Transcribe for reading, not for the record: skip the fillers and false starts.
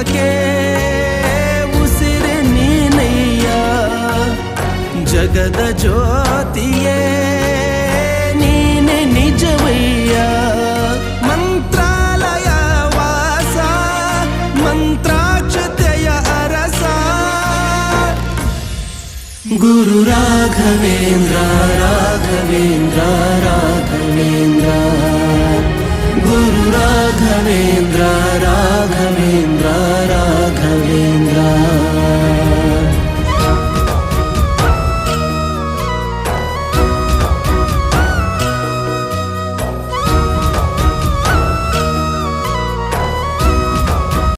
ಜೀವಕ್ಕೆ ಉಸಿರು ನೀನಯ್ಯ, ಜಗದ ಜ್ಯೋತಿಯೇ ನೀನೆ ನಿಜವಯ್ಯ. ಮಂತ್ರಾಲಯ ವಾಸ ಮಂತ್ರಾಕ್ಷತೆಯ ಅರಸ ಗುರು ರಾಘವೇಂದ್ರ ರಾಘವೇಂದ್ರ ರಾಘವೇಂದ್ರ ಗುರು ರಾಘವೇಂದ್ರ